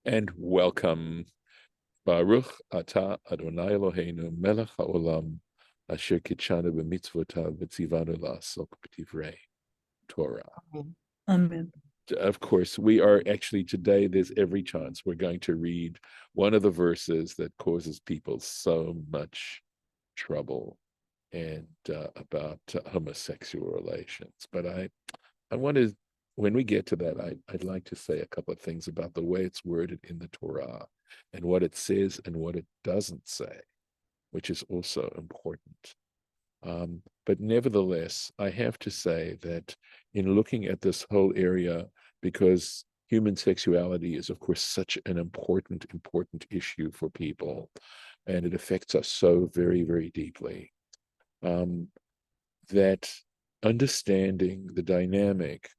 And welcome. Baruch atah Adonai Eloheinu melech haolam asher kitshanu b'mitzvotav v'tzivanu la'asok b'divrei Torah. Amen. Of course, we are actually today, there's every chance we're going to read one of the verses that causes people so much trouble and about homosexual relations. But I want to, when we get to that, I'd like to say a couple of things about the way it's worded in the Torah and what it says and what it doesn't say, which is also important. But nevertheless, I have to say that in looking at this whole area, because human sexuality is, of course, such an important issue for people, and it affects us so very, very deeply, that understanding the dynamic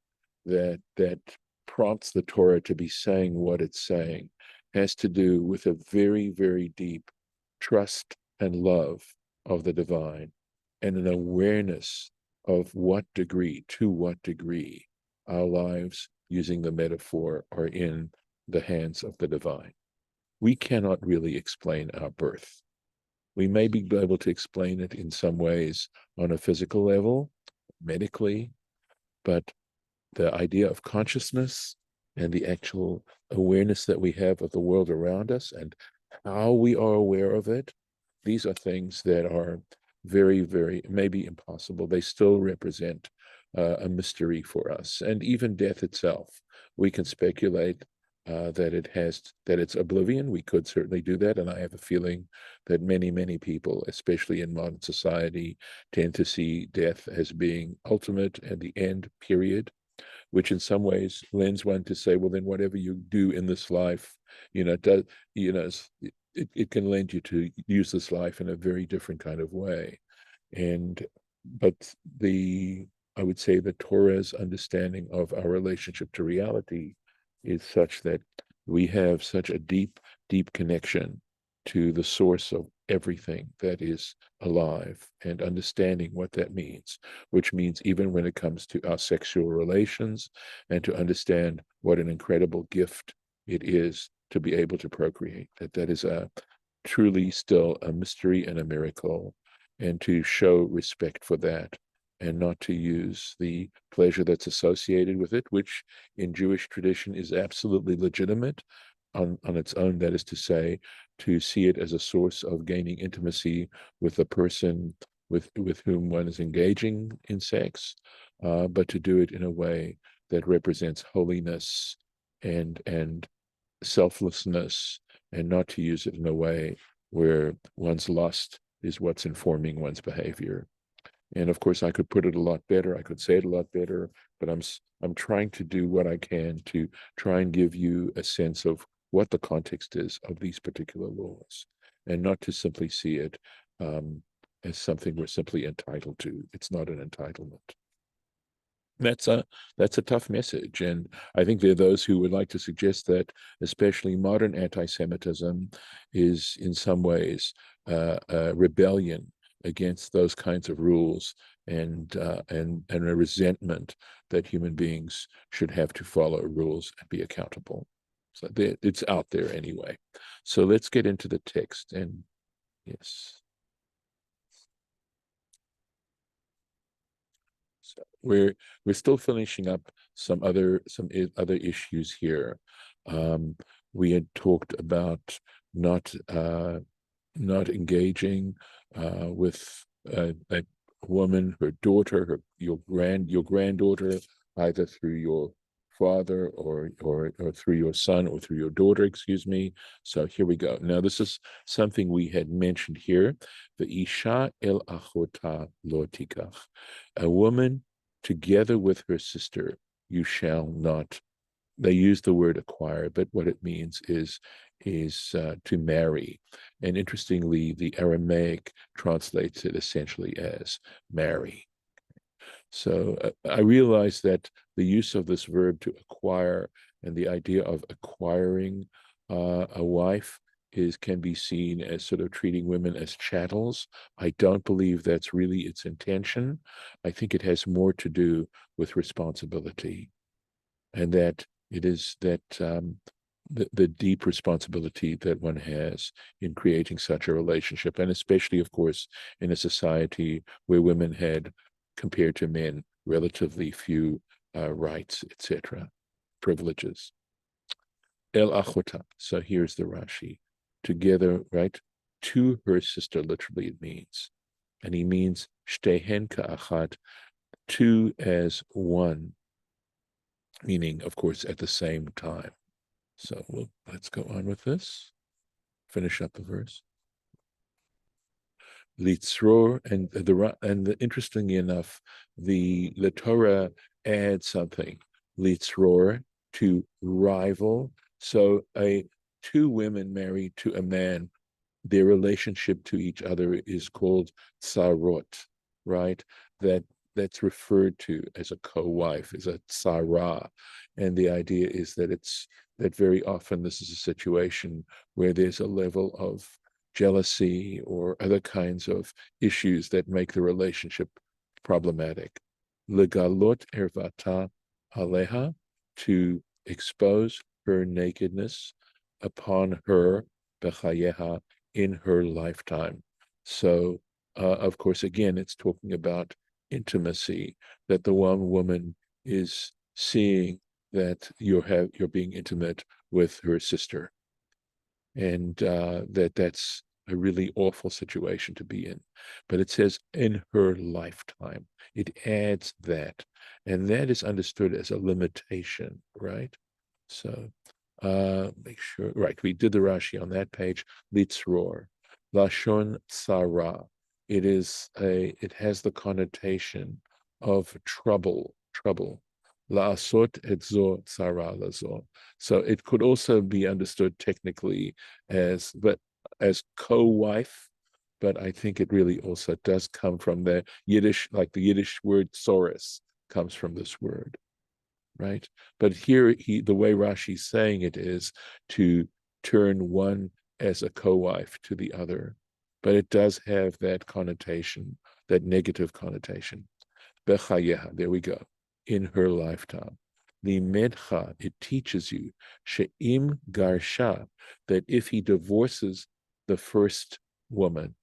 that prompts the Torah to be saying what it's saying has to do with a very, very deep trust and love of the divine and an awareness of to what degree our lives, using the metaphor, are in the hands of the divine. We cannot really explain our birth. We may be able to explain it in some ways on a physical level, medically, but the idea of consciousness and the actual awareness that we have of the world around us and how we are aware of it, these are things that are very, very, maybe impossible. They still represent a mystery for us. And even death itself, we can speculate that it's oblivion. We could certainly do that. And I have a feeling that many, many people, especially in modern society, tend to see death as being ultimate and the end, period, which in some ways lends one to say, well, then whatever you do in this life, does, it can lend you to use this life in a very different kind of way. But I would say the Torah's understanding of our relationship to reality is such that we have such a deep, deep connection to the source of everything that is alive and understanding what that means, which means even when it comes to our sexual relations, and to understand what an incredible gift it is to be able to procreate, that is a truly still a mystery and a miracle, and to show respect for that and not to use the pleasure that's associated with it, which in Jewish tradition is absolutely legitimate on its own. That is to say, to see it as a source of gaining intimacy with the person with whom one is engaging in sex, but to do it in a way that represents holiness and selflessness, and not to use it in a way where one's lust is what's informing one's behavior. And of course, I could put it a lot better. I could say it a lot better, but I'm trying to do what I can to try and give you a sense of what the context is of these particular laws, and not to simply see it as something we're simply entitled to. It's not an entitlement. That's a tough message, and I think there are those who would like to suggest that especially modern anti-Semitism is in some ways a rebellion against those kinds of rules, and a resentment that human beings should have to follow rules and be accountable. So it's out there anyway. So let's get into the text. And yes. So we're still finishing up some other issues here. We had talked about not engaging with a woman, her daughter, your granddaughter, either through your father or through your son or through your daughter, excuse me. So here we go. Now this is something we had mentioned here. The isha el achota lo tikach. A woman together with her sister, you shall not. They use the word acquire, but what it means is to marry. And interestingly, the Aramaic translates it essentially as marry. So I realize that the use of this verb to acquire and the idea of acquiring a wife can be seen as sort of treating women as chattels. I don't believe that's really its intention. I think it has more to do with responsibility, and that it is that the deep responsibility that one has in creating such a relationship, and especially, of course, in a society where women had, compared to men, relatively few rights, etc., privileges. El achota. So here's the Rashi. Together, right? To her sister, literally it means. And he means shtehen ka'achat, two as one, meaning, of course, at the same time. So let's go on with this. Finish up the verse. Litzror, and interestingly enough, the Torah adds something. Litzror, to rival. So two women married to a man, their relationship to each other is called tsarot, right? That's referred to as a co-wife, as a tsara. And the idea is that very often this is a situation where there's a level of jealousy or other kinds of issues that make the relationship problematic. Legalot ervata aleha, to expose her nakedness upon her, bechayeha, in her lifetime. So, of course, again, it's talking about intimacy, that the one woman is seeing that you're being intimate with her sister, and that's a really awful situation to be in. But it says in her lifetime. It adds that, and that is understood as a limitation, right? So make sure, right, we did the Rashi on that page. Litzror, Lashon Tsara. It has the connotation of trouble. La'asot etzo tsara lazo. So it could also be understood technically as co-wife, but I think it really also does come from the Yiddish, like the Yiddish word soros comes from this word, right? But here the way Rashi's saying it is to turn one as a co-wife to the other, but it does have that connotation, that negative connotation. Bechayeha, there we go, in her lifetime. Limedcha, it teaches you, she'im garsha, that if he divorces the first woman,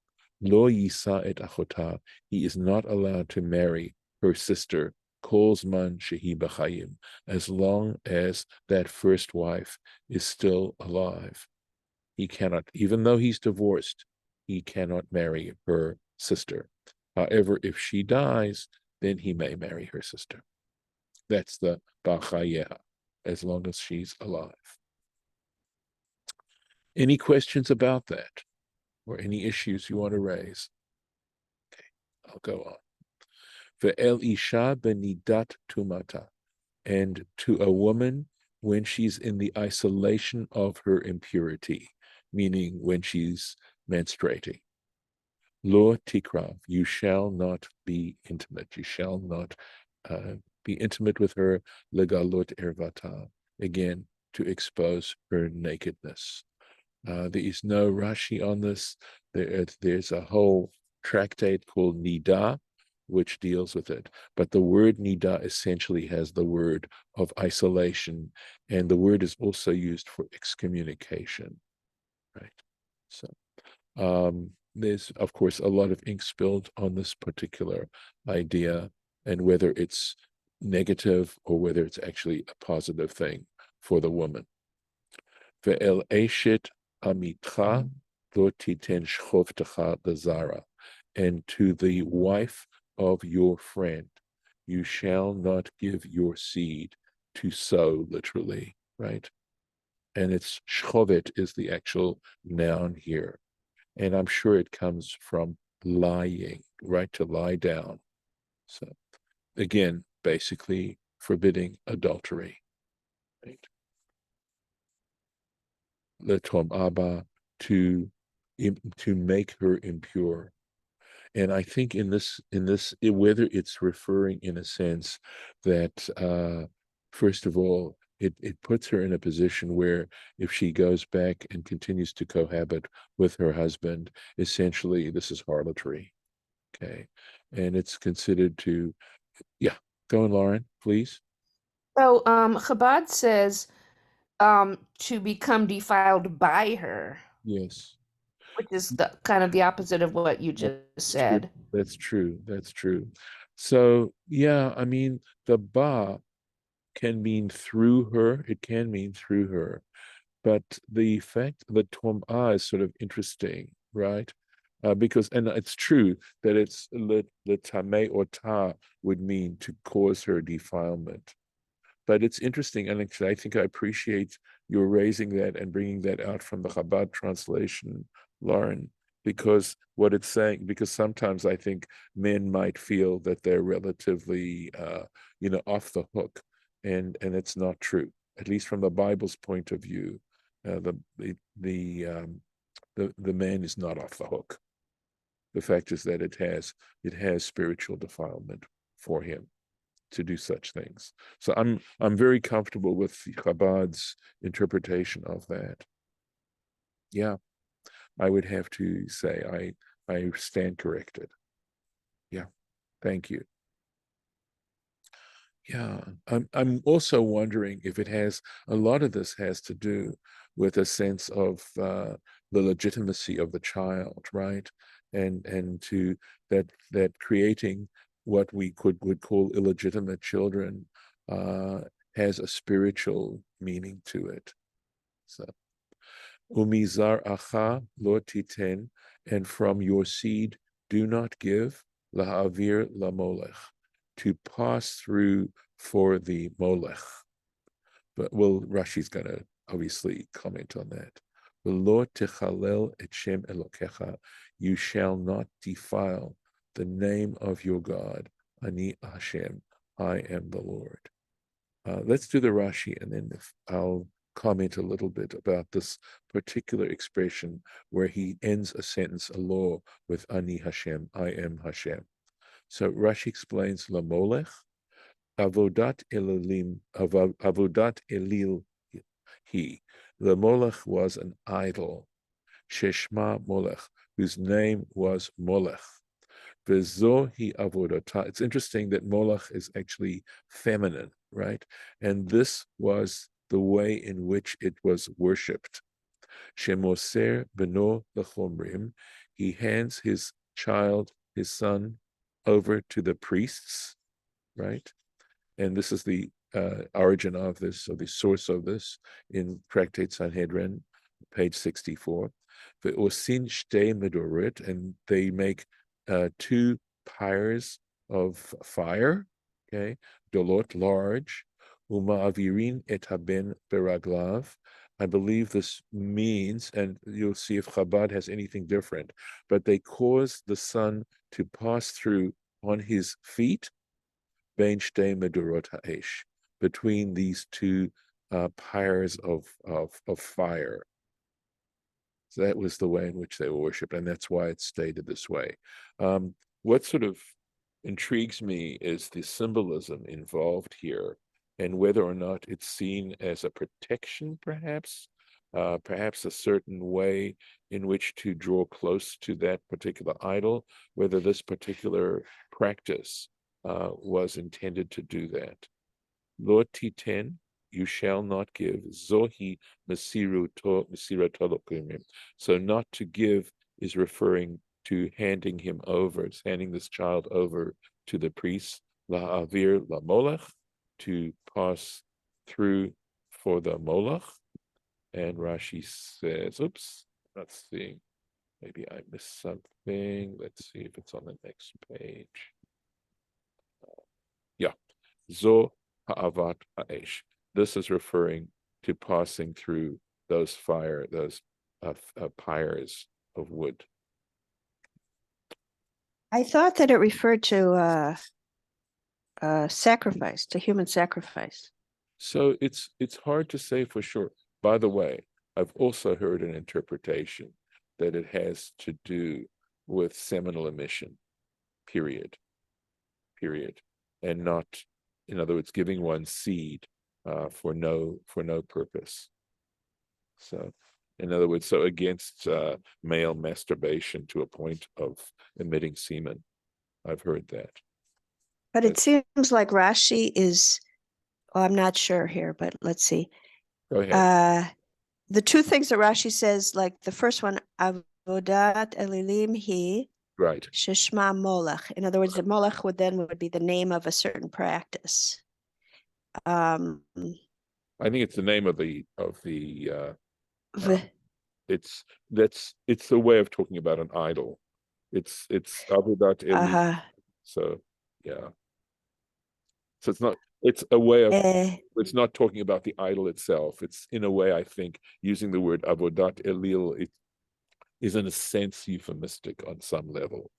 lo yisa et achota, he is not allowed to marry her sister, kol zman shehi b'chayim, as long as that first wife is still alive. He cannot, even though he's divorced, he cannot marry her sister. However, if she dies, then he may marry her sister. That's the Bachayeha, as long as she's alive. Any questions about that? Or any issues you want to raise? Okay, I'll go on. Ve'el isha benidat tumata, and to a woman when she's in the isolation of her impurity, meaning when she's menstruating. Lo tikrav, you shall not be intimate. You shall not be intimate with her. Legalot ervata, again, to expose her nakedness. There is no Rashi on this. There's a whole tractate called Nida, which deals with it. But the word Nida essentially has the word of isolation, and the word is also used for excommunication, right? So there's, of course, a lot of ink spilled on this particular idea and whether it's negative or whether it's actually a positive thing for the woman. Ve'el eshet amitcha lo titen shchovtecha lazara, and to the wife of your friend, you shall not give your seed to sow, literally, right? And it's shchovet is the actual noun here. And I'm sure it comes from lying, right? To lie down. So again, basically forbidding adultery, right? Letom Abba, to make her impure. And I think in this, whether it's referring in a sense that first of all, it puts her in a position where if she goes back and continues to cohabit with her husband, essentially this is harlotry. Okay. And it's considered to, yeah, go on, Lauren, please. So Chabad says to become defiled by her, Yes. which is the kind of the opposite of what you That's just true. said. That's true. That's true. So yeah, I mean, the ba can mean through her. It can mean through her. But the fact that Tom'ah is sort of interesting, right? Because, and it's true that it's the tameh or ta would mean to cause her defilement. But it's interesting, and actually, I think I appreciate your raising that and bringing that out from the Chabad translation, Lauren, because what it's saying, because sometimes I think men might feel that they're relatively, off the hook, and it's not true. At least from the Bible's point of view, the man is not off the hook. The fact is that it has spiritual defilement for him to do such things. So I'm very comfortable with Chabad's interpretation of that. Yeah, I would have to say I stand corrected. Yeah, thank you. Yeah, I'm also wondering if it has a lot of this has to do with a sense of the legitimacy of the child, right? And to that creating what we would call illegitimate children uh, has a spiritual meaning to it. So umizar acha lo titen, and from your seed do not give la'avir lamolech, to pass through for the molech. But well, Rashi's going to obviously comment on that. V'lo techalel et shem elokecha, you shall not defile the name of your God. Ani Hashem, I am the Lord. Let's do the Rashi, and then I'll comment a little bit about this particular expression where he ends a sentence, a law, with Ani Hashem, I am Hashem. So Rashi explains Lamolech, Avodat Elilim, Avodat Elil he. The Molech was an idol, Sheshma Molech, whose name was Molech. Vezohi avodata. It's interesting that Molech is actually feminine, right? And this was the way in which it was worshipped. Shemoser beno lechomrim. He hands his child, his son, over to the priests, right? And this is the origin of this, or the source of this, in Tractate Sanhedrin, page 64. The Osin Shtei Medorit, and they make two pyres of fire, okay, dolot large, uma'avirin et haben beraglav. I believe this means, and you'll see if Chabad has anything different, but they cause the sun to pass through on his feet, bein shtei medurot ha'esh, between these two pyres of fire. So that was the way in which they were worshipped, and that's why it's stated this way. What sort of intrigues me is the symbolism involved here, and whether or not it's seen as a protection, perhaps a certain way in which to draw close to that particular idol, whether this particular practice was intended to do that. Lo titen, you shall not give. Zohi mesirat tolokim. So not to give is referring to handing him over. It's handing this child over to the priest. La avir la molech, to pass through for the molech. And Rashi says, oops, let's see. Maybe I missed something. Let's see if it's on the next page. Yeah. Zo ha'avat ha'esh. This is referring to passing through those pyres of wood. I thought that it referred to sacrifice, to human sacrifice. So it's hard to say for sure. By the way, I've also heard an interpretation that it has to do with seminal emission, period, and not, in other words, giving one seed for no purpose. So, in other words, so against male masturbation to a point of emitting semen. I've heard that. But it seems like Rashi is, I'm not sure here, but let's see. Go ahead. The two things that Rashi says, like the first one, avodat elilim hi Right. sheshma molech. In other words, the molech would be the name of a certain practice. I think it's the name of the it's the way of talking about an idol. It's avodat eli. So yeah. So it's a way of, it's not talking about the idol itself. It's in a way, I think, using the word avodat elil, it is in a sense euphemistic on some level.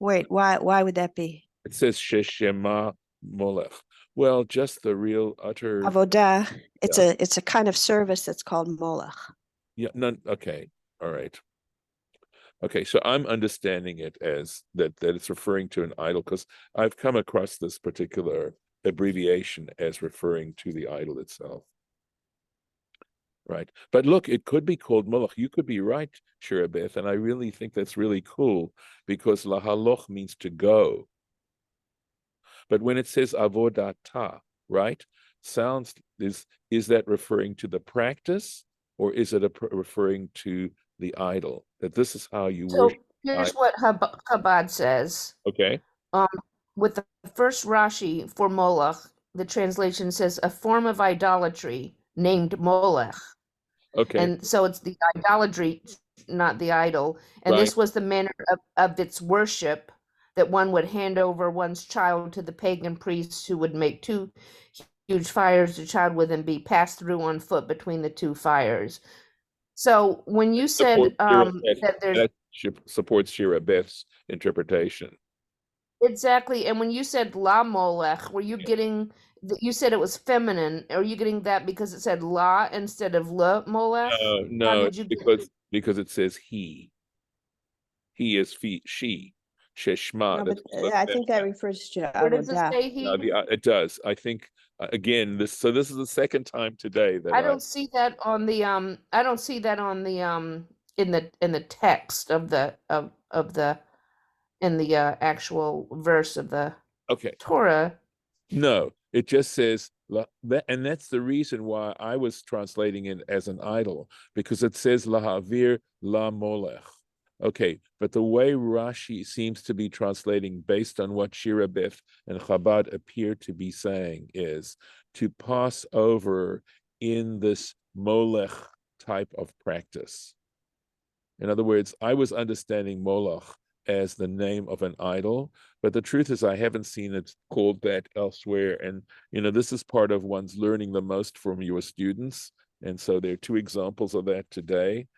Wait, why would that be? It says sheshema molech. Well, just the real utter Avodah, it's a kind of service that's called molech. Yeah, none. Okay, all right. Okay, so I'm understanding it as that it's referring to an idol because I've come across this particular abbreviation as referring to the idol itself. Right. But look, it could be called Moloch. You could be right, Shirabeth, and I really think that's really cool because lahaloch means to go. But when it says avodata, right? Sounds is that referring to the practice or is it referring to the idol? That this is how you So worship. here's what Chabad says. Okay. With the first Rashi for Moloch, the translation says a form of idolatry named Molech. Okay. And so it's the idolatry, not the idol. And Right. this was the manner of its worship, that one would hand over one's child to the pagan priests who would make two huge fires the child would then be passed through on foot between the two fires. So when you said that there's that supports Shirabeth's interpretation. exactly, and when you said la molech, were you getting you said it was feminine? Are you getting that because it said la instead of le molech? No, How did you because it says he. He is she. Sheshma. No, but I think that refers to where does it avodah. say he? It does. I think again this is the second time today that I don't see that on the I don't see that on the in the text of the in the actual verse of the Torah. No, it just says and that's the reason why I was translating it as an idol, because it says lahavir la molech. Okay, but the way Rashi seems to be translating based on what Shirabeth and Chabad appear to be saying is to pass over in this molech type of practice. In other words, I was understanding Moloch as the name of an idol, but the truth is I haven't seen it called that elsewhere. And, this is part of one's learning the most from your students. And so there are two examples of that today,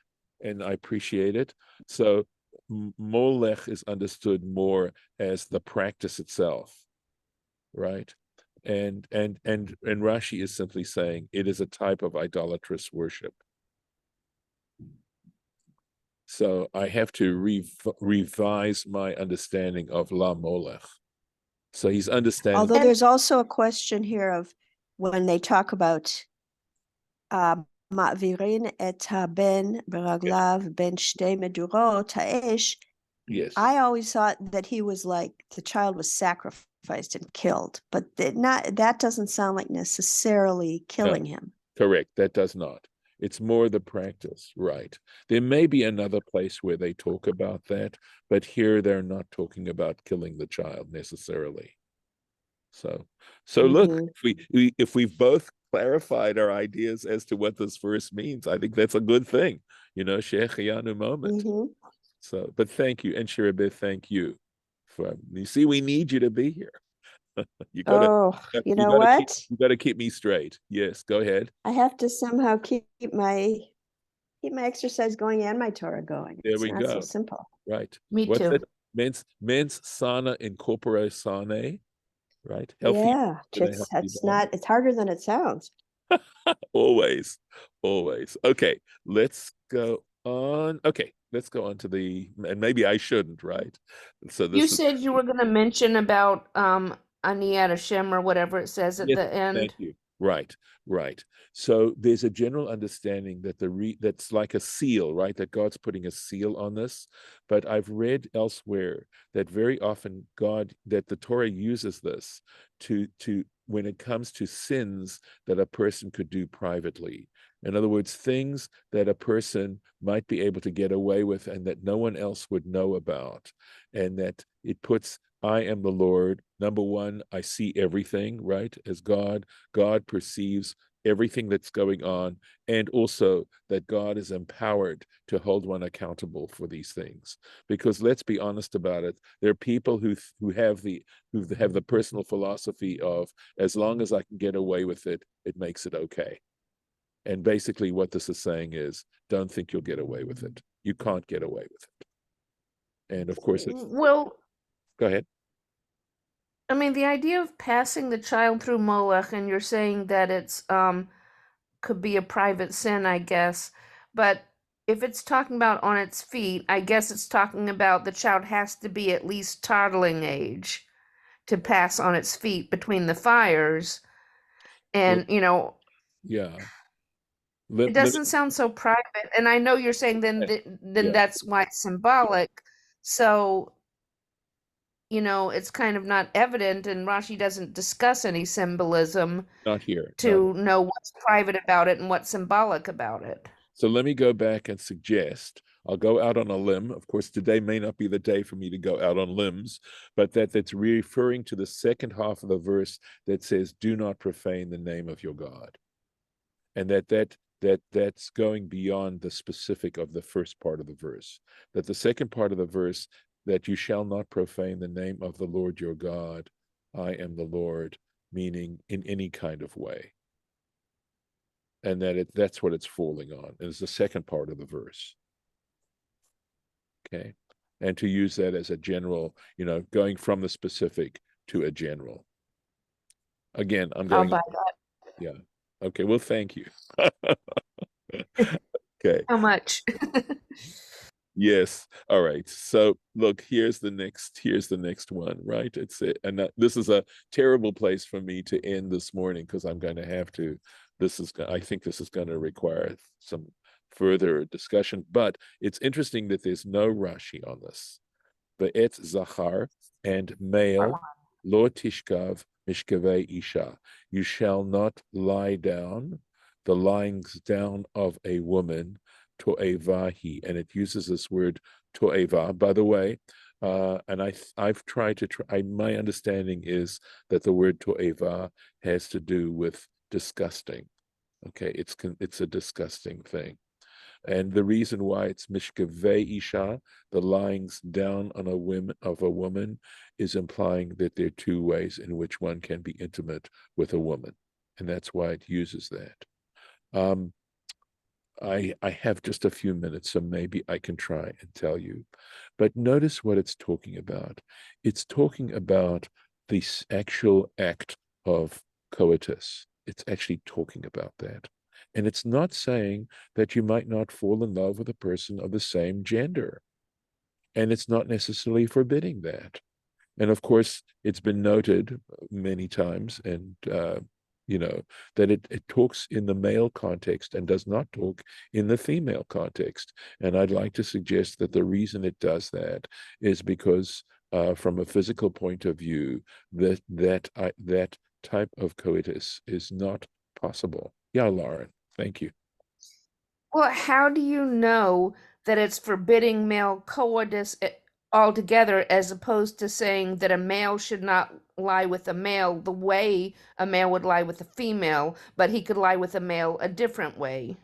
and I appreciate it. So Molech is understood more as the practice itself, right? And Rashi is simply saying it is a type of idolatrous worship. So I have to revise my understanding of La Molech. So he's understanding. Although there's also a question here of when they talk about ma'virin et haben beraglav ben shtei medurot ha'esh. Yes. I always thought that he was like the child was sacrificed and killed, but that doesn't sound like necessarily killing him. Correct. That does not. It's more the practice, right? There may be another place where they talk about that, but here they're not talking about killing the child necessarily. So look, if we've both clarified our ideas as to what this verse means, I think that's a good thing, Shechianu moment. So, but thank you, and Shirabeh, thank you. You see, we need you to be here. You gotta keep me straight. Yes, go ahead. I have to somehow keep my exercise going and my Torah going. There we go. go. So simple. Right. Me too. Mens sana incorpore sane. Right. Yeah, it's harder than it sounds. Always. Okay, let's go on. Okay, let's go on to and maybe I shouldn't, right? So you said you were going to mention about Aniyat Hashem or whatever it says at the end. Thank you. Right. So there's a general understanding that that's like a seal, right? That God's putting a seal on this. But I've read elsewhere that very often that the Torah uses this to when it comes to sins that a person could do privately. In other words, things that a person might be able to get away with and that no one else would know about, and that it puts, I am the Lord. Number one, I see everything, right? As God perceives everything that's going on, and also that God is empowered to hold one accountable for these things. Because let's be honest about it, there are people who have the personal philosophy of, as long as I can get away with it, it makes it okay. And basically what this is saying is, don't think you'll get away with it. You can't get away with it. And of course it's, Well, go ahead. I mean, the idea of passing the child through Molech, and you're saying that it's could be a private sin, I guess. But if it's talking about on its feet, I guess it's talking about the child has to be at least toddling age to pass on its feet between the fires. Well, And, you know, yeah. it doesn't sound so private. And I know you're saying then Yeah, that's why it's symbolic. So, you know, it's kind of not evident, and Rashi doesn't discuss any symbolism not here. to know what's private about it and what's symbolic about it. So let me go back and suggest, I'll go out on a limb. Of course, today may not be the day for me to go out on limbs, but that's referring to the second half of the verse that says, do not profane the name of your God. And that's going beyond the specific of the first part of the verse. That the second part of the verse, that you shall not profane the name of the Lord your God, I am the Lord, meaning in any kind of way. And that's what it's falling on. And it's the second part of the verse. Okay. And to use that as a general, going from the specific to a general. Again, I'm I'll going, buy that. yeah. Okay, well, thank you. Okay. How much? Yes. All right. So look, here's the next one, right? And this is a terrible place for me to end this morning, because I'm going to have to, I think this is going to require some further discussion, but it's interesting that there's no Rashi on this. Ve'et zachar, and male, lo tishkav mishkavei isha. You shall not lie down, the lyings down of a woman, to'evahi, and it uses this word to'eva. By the way, and I've tried to my understanding is that the word to'eva has to do with disgusting. Okay, it's a disgusting thing. And the reason why it's mishkavei isha, the lyings down on a woman, is implying that there are two ways in which one can be intimate with a woman, and that's why it uses that. I have just a few minutes, so maybe I can try and tell you. But notice what it's talking about. It's talking about the actual act of coitus. It's actually talking about that. And it's not saying that you might not fall in love with a person of the same gender. And it's not necessarily forbidding that. And of course, it's been noted many times, and that it talks in the male context and does not talk in the female context. And I'd like to suggest that the reason it does that is because, from a physical point of view, that type of coitus is not possible. Yeah, Lauren, thank you. Well, how do you know that it's forbidding male coitus altogether, as opposed to saying that a male should not lie with a male the way a male would lie with a female, but he could lie with a male a different way?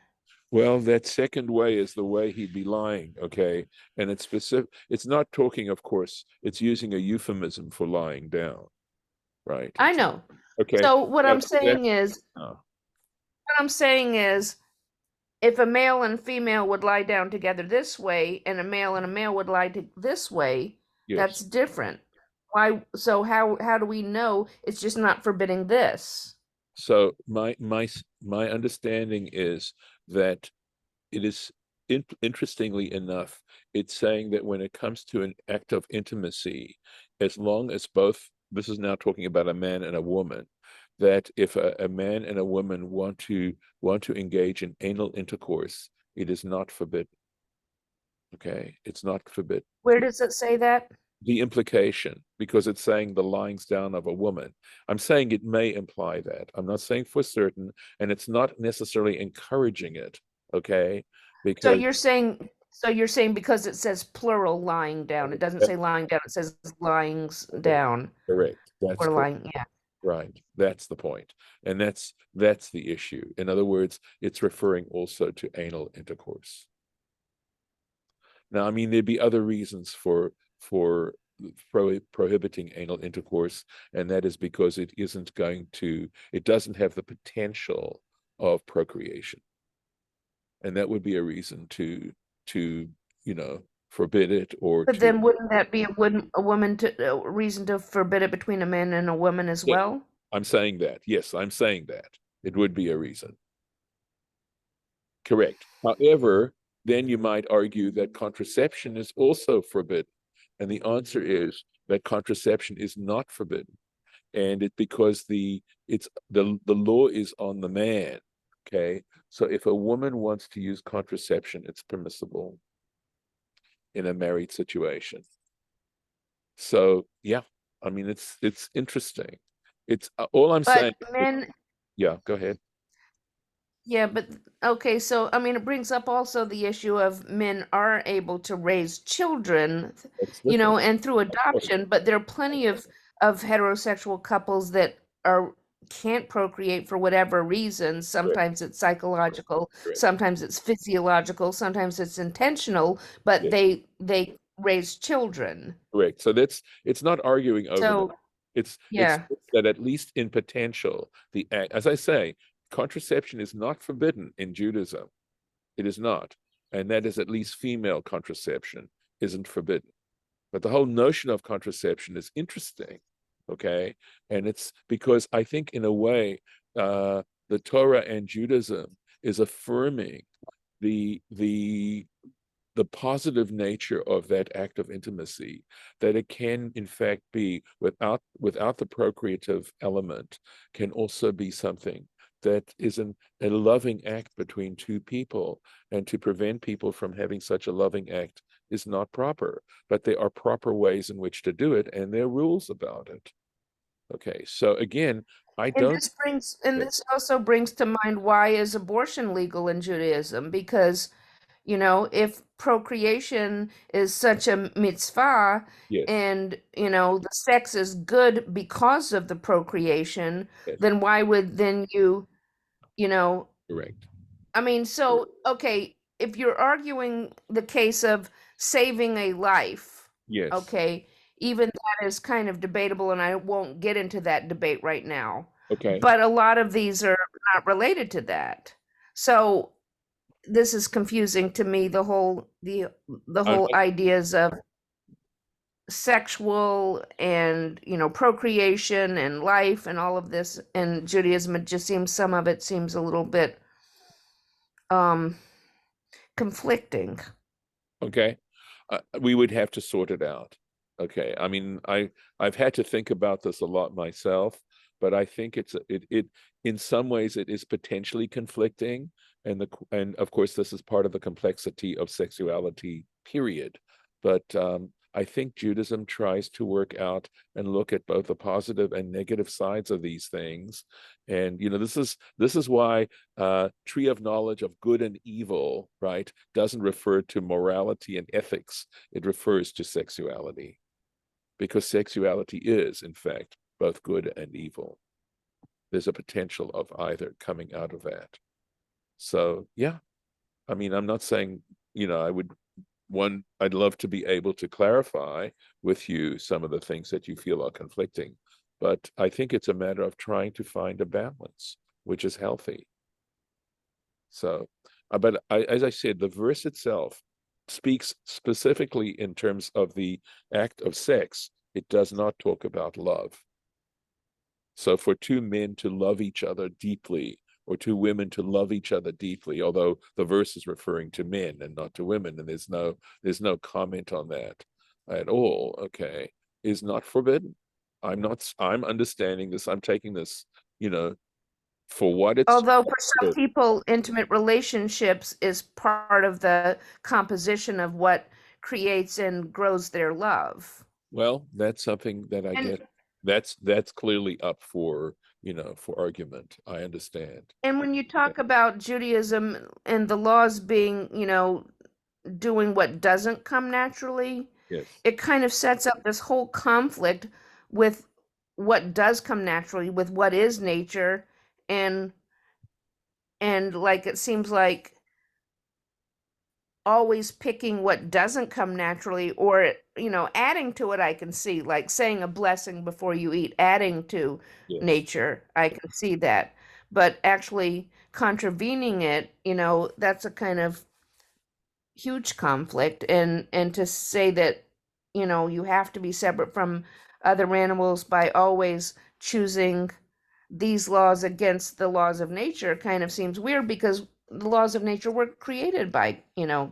Well, that second way is the way he'd be lying, okay? And it's specific. It's not talking, of course, it's using a euphemism for lying down, right? I know. Okay. So what I'm saying Oh, is, if a male and female would lie down together this way, and a male would lie this way, that's yes. different. Why? So how do we know it's just not forbidding this? So my understanding is that it is, interestingly enough, it's saying that when it comes to an act of intimacy, as long as both, this is now talking about a man and a woman, that if a man and a woman want to engage in anal intercourse, it is not forbidden. Okay, it's not forbidden. Where does it say that? the implication, because it's saying the lyings down of a woman. I'm saying it may imply that. I'm not saying for certain, and it's not necessarily encouraging it, okay? So Because you're saying because it says plural lying down, it doesn't that's say lying down, it says lyings down correct. That's or correct. lying, yeah. Right. That's the point. And that's the issue. In other words, it's referring also to anal intercourse. Now, I mean, there'd be other reasons for prohibiting anal intercourse, and that is because it doesn't have the potential of procreation. And that would be a reason to forbid it or But to. then wouldn't that be a reason to forbid it between a man and a woman as Yes, well? I'm saying that. Yes, I'm saying that. It would be a reason. Correct. However, then you might argue that contraception is also forbidden. And the answer is that contraception is not forbidden. And because the law is on the man. Okay. So if a woman wants to use contraception, it's permissible in a married situation. So yeah, I mean it's interesting. It's all I'm saying. But men, Yeah, go ahead. yeah, but okay, so I mean, it brings up also the issue of men are able to raise children, That's different. and through Of course. adoption, but there are plenty of heterosexual couples that are can't procreate for whatever reason. Correct. Sometimes it's psychological, Correct. sometimes it's physiological, sometimes it's intentional, but Yes. they raise children. Correct. So it's not arguing over that. So, It's yeah. that at least in potential, the act, as I say, contraception is not forbidden in Judaism. It is not. And that is at least female contraception isn't forbidden. But the whole notion of contraception is interesting. Okay. And it's because I think in a way, the Torah and Judaism is affirming the the positive nature of that act of intimacy, that it can in fact be without the procreative element, can also be something that is a loving act between two people, and to prevent people from having such a loving act is not proper, but there are proper ways in which to do it, and there are rules about it. Okay, so again, I don't. And this also brings to mind, why is abortion legal in Judaism? Because, if procreation is such a mitzvah Yes, and, the sex is good because of the procreation, yes, then why would then you know, correct. I mean, so, okay, if you're arguing the case of saving a life, Yes. okay, even that is kind of debatable, and I won't get into that debate right now. Okay. But a lot of these are not related to that. So this is confusing to me, the I'm, whole ideas of sexual and, procreation and life and all of this in Judaism. It just seems, some of it seems a little bit um conflicting. Okay. We would have to sort it out. Okay. I mean, I've had to think about this a lot myself, but I think it in some ways it is potentially conflicting, and of course this is part of the complexity of sexuality, period. But I think Judaism tries to work out and look at both the positive and negative sides of these things. And this is why tree of knowledge of good and evil, right, doesn't refer to morality and ethics. It refers to sexuality, because sexuality is, in fact, both good and evil. There's a potential of either coming out of that. So, yeah, I mean, I'm not saying, I'd love to be able to clarify with you some of the things that you feel are conflicting, but I think it's a matter of trying to find a balance, which is healthy. So, as I said, the verse itself speaks specifically in terms of the act of sex. It does not talk about love. So for two men to love each other deeply, or two women to love each other deeply, although the verse is referring to men and not to women, and there's no comment on that at all, okay, is not forbidden. I'm understanding this, I'm taking this, for what it's Although for some people, intimate relationships is part of the composition of what creates and grows their love. Well, that's something that I And get. That's clearly up for, for argument. I understand. and when you Yeah. talk about Judaism and the laws being, doing what doesn't come naturally, Yes. it kind of sets up this whole conflict with what does come naturally, with what is nature, and like it seems like always picking what doesn't come naturally, or adding to it. I can see, like, saying a blessing before you eat, adding to Yes. nature. I can see that. But actually contravening it, that's a kind of huge conflict. And to say that you have to be separate from other animals by always choosing these laws against the laws of nature kind of seems weird, because the laws of nature were created by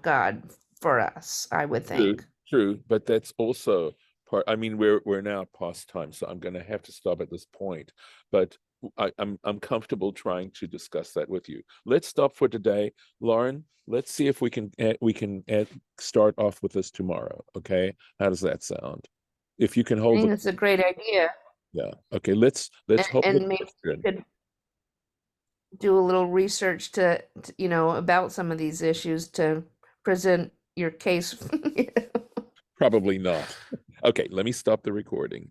God for us, I would True, think. true, but that's also part. I mean, we're now past time, so I'm going to have to stop at this point. But I'm comfortable trying to discuss that with you. Let's stop for today, Lauren. Let's see if we can start off with this tomorrow. Okay, how does that sound? If you can I hold the think it's a great idea. yeah. Okay, let's hold the And maybe we question. could do a little research to about some of these issues to present your case. Probably not. Okay, let me stop the recording.